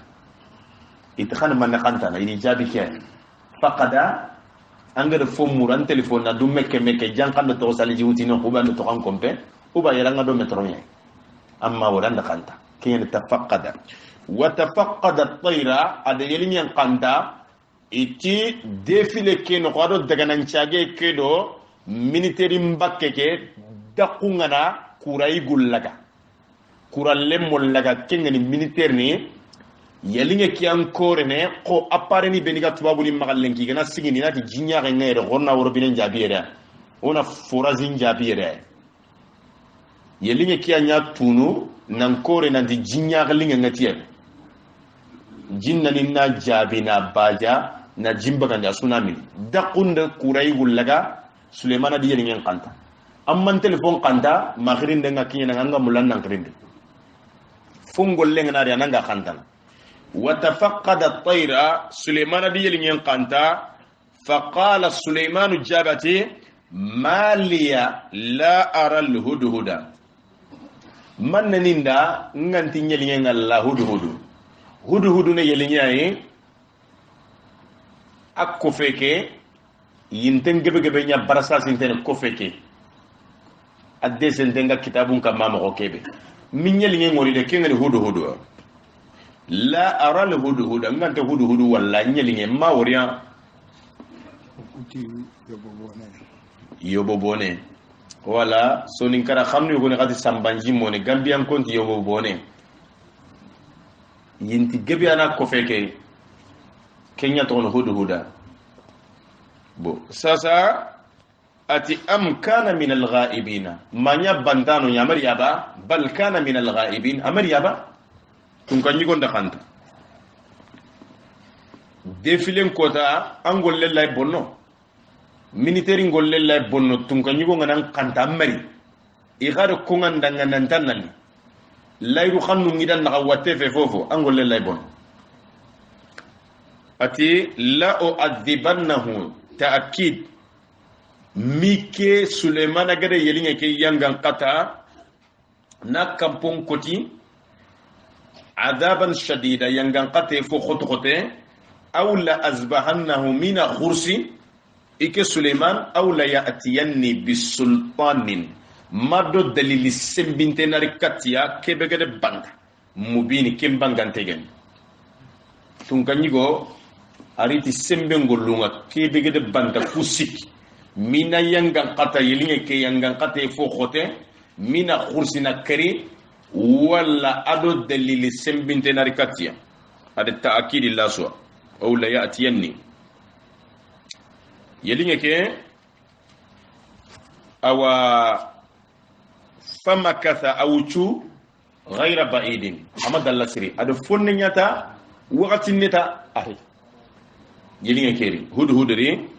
itkhana man khantana ini jabi ken faqada angere fomur an telephone na dum mekke jankan to sali jiwti no ko ban to kan kompe uba yala ngado metronya amma wala kanta kiyen tafaqqada wa tafaqqada at-tayra ada yelin qanta iti defile ken ko do daga nan ciage kedo military mbakke ke daqungana kurai gullaga kuralle mollaga kengani militaire ni yelinge ki encore ne ko appare ni beniga tubabu ni magallenki gana sigini nati jinya ga ngere gonna woro binen jabiyere ona forazin jabiyere yelinge kiya nya tunu nan kore nan di jinya galinga ngatiya jinna ninna jabina baja na jimba kan da tsunami daqunda kurai gullaga Sulemana di yelinge kanta amman telefon kanta maghirin de ngakinya nga mulan nan krinde fungol lenga na ya nanga kanta wa tafaqqada at-tayra Sulemana di yelinge kanta faqala Suleimanu jabati maliya la ara al-hudhuda man ninda nganti yelinge ngalla hudhudu ne yelinge ay akko feke yinten gebe nya barasa sinten ko feke adde sentenga kitabun kamma mo kebe min yelinge ngori de kengani hudu la ara al hudu ngante hudu walla yelinge ma woriya yobo bone wala sonin kara xamni ko ne xati sambanji mone gambian konti yobo bone yinti gebe ana ko feke kenya to no huda bo sasa ati am kana min al-ghaibina manya bandano ya maryaba bal kana min al-ghaibin amaryaba tun kan yigon da khanta defilen kota angol lay bonno military ngol lay bonno tun kan yigon nan khanta mari i gado ko nganda nan tanali layru khannu ngidan na watte fe fofo angol lay bonno ati la u'adhibannahu ta'kid mike Sulemana gade yelinge ke yangan qata na kampon koti adaban shadida yangan qate fo khotote aw la azbahannahu min khursi ike Suleiman aw la ya'tiyanni bisultanin mado dalili sembinte nar katia kebe gade banda mubini kembangante gen tun kanyigo ariti sembe ngolunga kebe gade banda kusiki mina yangan qata yelinge ke yangan qata fo khote mina khursina kari wala ado dalili sembinte narikatia ada ta'kid la so aw la ya'tiyanni yelinge ke awa famakatha awchu ghayra ba'idin amad al-lasri ada fonne nyata wakati neta ari yelinge keri hudhudri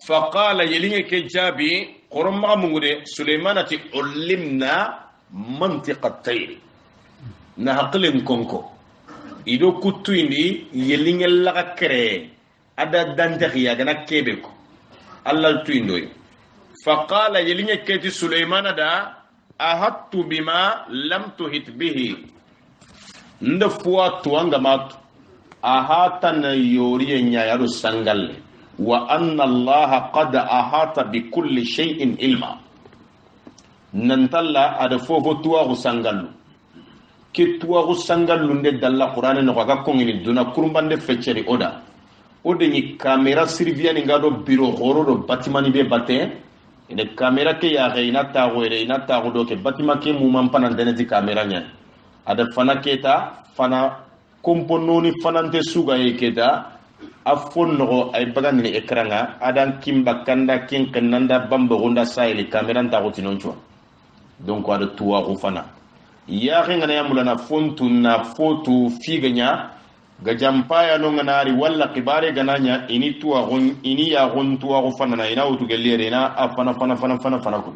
فقال يلين كجابي قرم مغمود سليمانة علمنا منطقة الطير نهقل كونكو إدو كتو إني يلين اللغة كري أدا دانتخيا غنا كيبكو الله تويندوي فقال يلين كيتي سليمانة دا أهدت بما لم تهت به ندفوا توانغمات أهاتنا يوري نيارو سنغل وأن الله قد أحاط بكل شيء علما ننتلا أدفوه تواه سانغالو كي تواه سانغالو ندى الله قرآن نغاقا كونغيني دونا كرمبان دي فچري أودا أودا ني كاميرا سيرفيا نغادو بيرو غورو دو باتماني بي باتين إنه كاميرا كي ياغي نتاغو إلي نتاغو دو كي باتما كي مومان پانان دينتي كاميرا نيان أدا فانا كيتا فانا كومبونوني فانان تي سوغا كيتا afon no ay bagan ni ekranga adan kimba kanda kin kananda bamba gonda sayli kameran ta gotinon chwa donc wada tuwa ko fana ya ngana ya mulana fontu na foto figanya ga jampaya no nganari walla kibare gananya ini tuwa gon ini ya gon tuwa ko fana na ina utu gelere na afana fana ko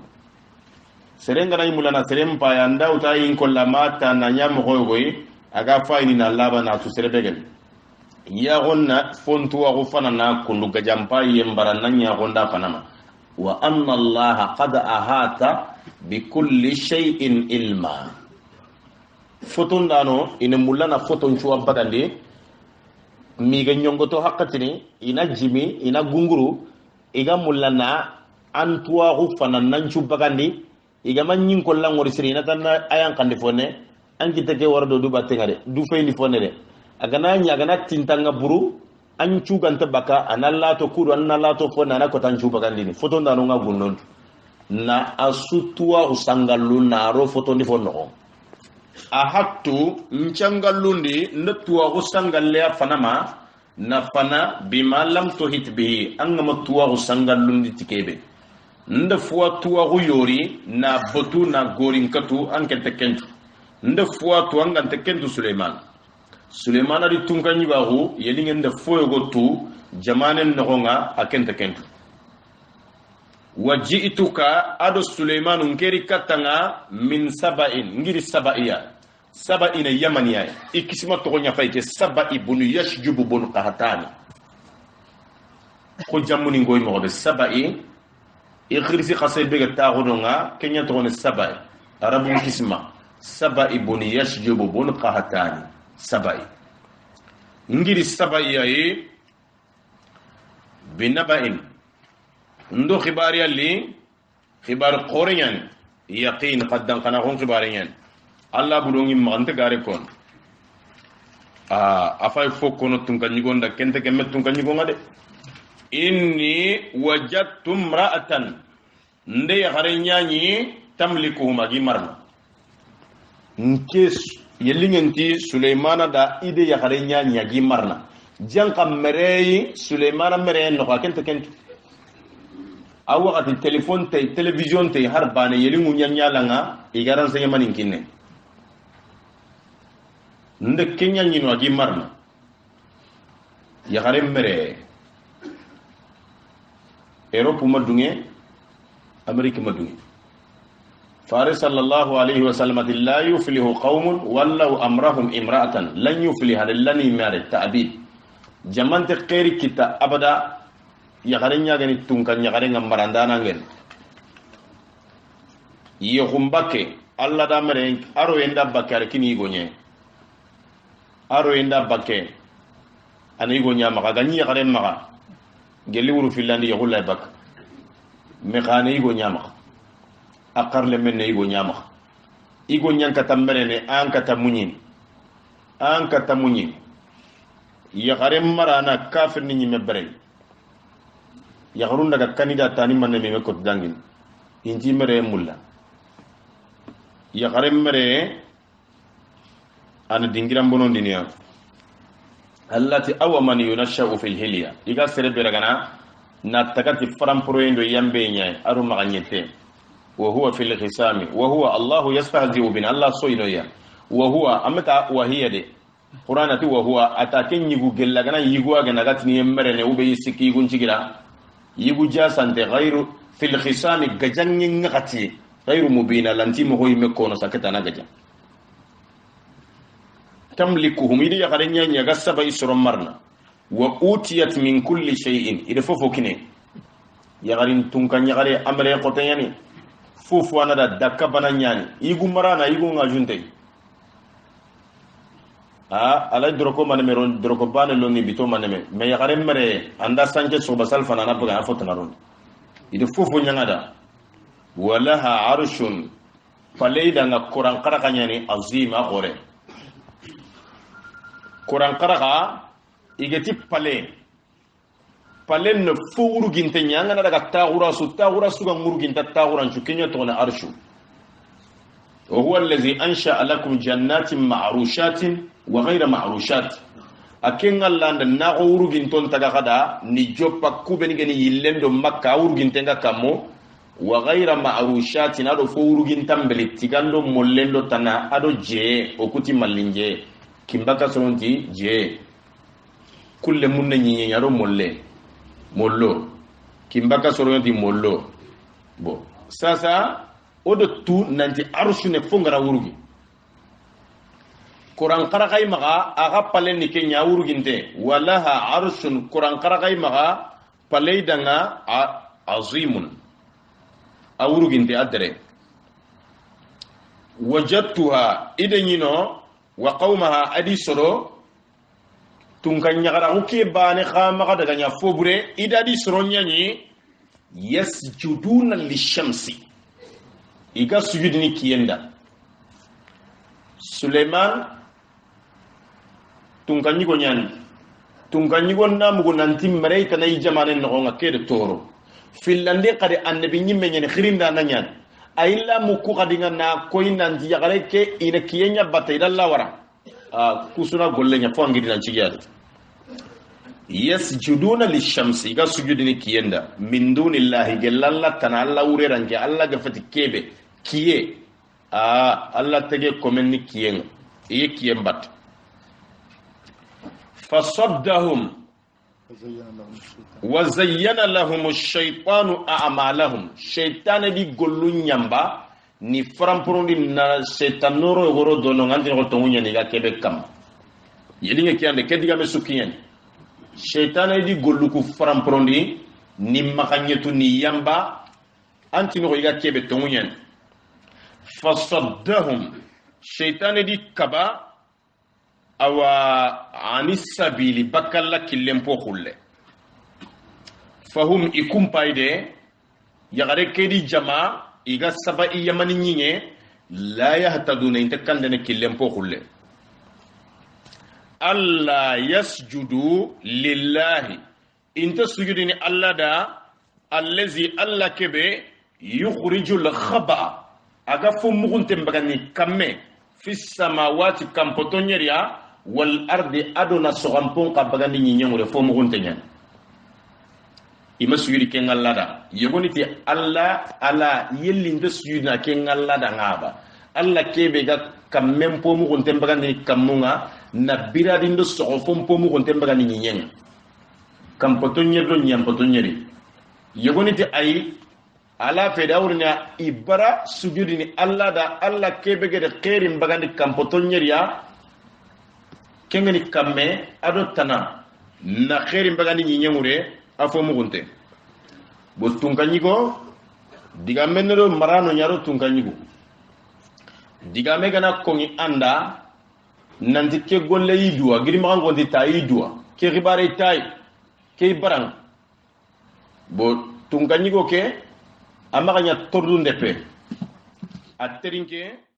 serenga na mulana serempa ya nda utayin kollamata na nyam gogoy aga fayni na laba na tu serebegel ya gonna fontu wa fana na kundu gajampa yembara nanya gonda panama wa anna allaha qad ahata bi kulli shay'in ilma foton dano ina mulana foton chuwa badande mi ga nyongoto hakatini ina jimi ina gunguru iga mulana antuwa hu fana nanchu bagandi iga manyin kollan wori sirina tan ayan kande fone anki tege wardo du batengade du feyni fone de agana nyagana tintanga buru anchu ganta baka analla to kuru analla to fo nana ko tanchu bagandini foto ndano nga gunnon na asutua usangallu naro foto ni fo no ahattu nchangallundi ntuwa usangalle fanama na fana bima lam tuhit bihi angama tuwa usangallundi tikebe nda fuwa tuwa yori na botu na gorin katu an kente kentu nda fuwa tu an kente kentu Suleiman adi tunkanyi bahu yelinge nda fuwa go tu jamanen nogonga a kente kentu waji'tuka ado Suleiman ngeri katanga min saba'in ngiri saba'ina yamaniya ikisima to nya fayke saba'i bunu yashjubu bunu qahatani ko jamuni ngoy mo be saba'i ikhirisi khasay be ta gononga kenya to ne saba'i arabu kisma saba'i bunu yashjubu bunu qahatani saba'i ngiri saba'i ay binaba'in ndo khibari ali khibar qorenyan yaqin qaddan kana hon khibariyan Allah budongi magante gare kon afay fokono tunkanyi gonda kente kemme tunkanyi gonga de inni wajadtu imra'atan nde yagare nyanyi tamlikuhuma gi marna nke yelingenti Suleimana da ide yagare nyanyi gi marna janka merei Suleimana mere no kente kente awakati telephone tay television tay harbane yelingu nyanya nga igaran senya manin kinne nde kenya nyino agi marna ya gare mere Europe madunge Amerika madunge Faris sallallahu alaihi wasallam la yuflihu qaumun wallau amrahum imra'atan lan yufliha lani mare ta'bid jamante khairi kita abada ya gare nya gani tunkan ya gare ngamarandana ngel yehumbake alla da mere aro enda bakar kini gonye aro enda bakke ani go nyama ga ganyi gare maga geli wuru filandi yahulla bak me khane go nyama akar le men go nyama igo nyanka tambere ne an kata munyin ya gare marana kafir ni nyi mebre ya garun daga kanida tani manne me ko dangin inji mere mulla ya gare mere ana dingiram bonon dinia allati awaman yunashau fil hilya iga serebe ragana na takati faram proendo yambe nyay aru maganyete wa huwa fil khisami wa huwa Allah yastahzi bin Allah soyno ya wa huwa amata wa hiya de qur'anati wa huwa ataken yigu gellagana yigu aga nagatni yemmere ne ube yisiki gunchigira yigu jasante ghairu fil khisami gajanni ngati ghairu mubina lanti mo hoyme kono sakata na gajan tamlikuhum idi ya garenya nya gasaba isro marna wa utiyat min kulli shay'in ida fofo kine ya garin tunkanya gare amre qotayani fofu anada dakka bananyani igu marana igu ngajunte ala droko man meron droko bane loni bito maneme me ya gare mere anda sanje so basal fana na buga afotana ron ida fofo nyangada walaha arshun falayda nga quran qarakanyani azima gore Quran qaraka igeti pale no furu ginte nyanga na daga taghura su ga murginta taghuran su kenya to na arshu wa huwa allazi ansha lakum jannatin ma'rushatin wa ghayra ma'rushat akenga landa na uruginton taga kada ni joppa kubeni geni yillendo makka urugintenga kamo wa ghayra ma'rushatin ado furu gintam beli tigando mollendo tana ado je okuti mallinje kimbaka sonti je kulle munne nyi nyaro mollo kimbaka sonti mollo bo sasa odo tu nanti arshu ne fongara wurugi Quran qarakai maga aga palen ni kenya wuruginte walaha arshun Quran qarakai maga paleidanga azimun awuruginte adre wajadtuha idenino wa qaumaha adi soro tunkan nyagara uke bane khama daga nya fobure idadi soro nyani yasjuduna lishamsi iga sujudni kiyenda Suleiman tunkan nyigo nyani tunkan nyigo namugo nanti maraita na ijamane no nga kede toro filande qade annabi nyimme nyani khirinda na nyani ayilla muku kadinga na koy nanti yagare ke ina kiyenya batay dalla wara kusuna golle nya fo ngidi nan cigiyade yasjuduna lishamsi ga sujudini kiyenda min dunillahi gelalla tana alla ureranke alla ga fati kebe kiye alla tege komenni kiyen iye kiyen bat fasaddahum wa zayyana lahum ash-shaytanu a'malahum shaytan di gollu nyamba ni frampurundi na setanoro goro dono ngandi ko tongunya ni ga kebe kam yelinge kiyande kediga me sukiyen shaytan di gollu ku frampurundi ni makanyetu ni yamba anti no ga kebe tongunya fasaddahum shaytan di kaba awa anis sabili bakalla killempo khulle fahum ikum paide yagare kedi jama iga saba iyamani nyinge la yahtaduna inta kandene killempo khulle alla yasjudu lillahi inta sujudini alla da allazi alla kebe yukhrijul khaba aga fo mugunte mbagani kamme fi samawati kampotonyeria wal ardi aduna sogampon ka bagandi nyinyengure fo mugunte nyen ima suyudi ke ngallada yegoni ti alla ala yelli nda suyudna ke ngallada ngaba alla kebe ga kammem po mugunte bagandi kamunga na biradi ndo sogofon po mugunte bagandi nyinyeng kampotonyedo nyampotonyeri yegoni ti ay ala fedawrina ibara sujudi ni alla da alla kebe gede khairin bagandi kampotonyeriya kengani kamme ado tana na khairin bagandi nyinyengure afo mugunte bo tunkanyigo diga menno marano nyaro tunkanyigo diga megana kongi anda nanti ke golle yidua giri magango ndi tay yidua ke ribare tay ke barang bo tunkanyigo ke amaganya tordu ndepe a terinke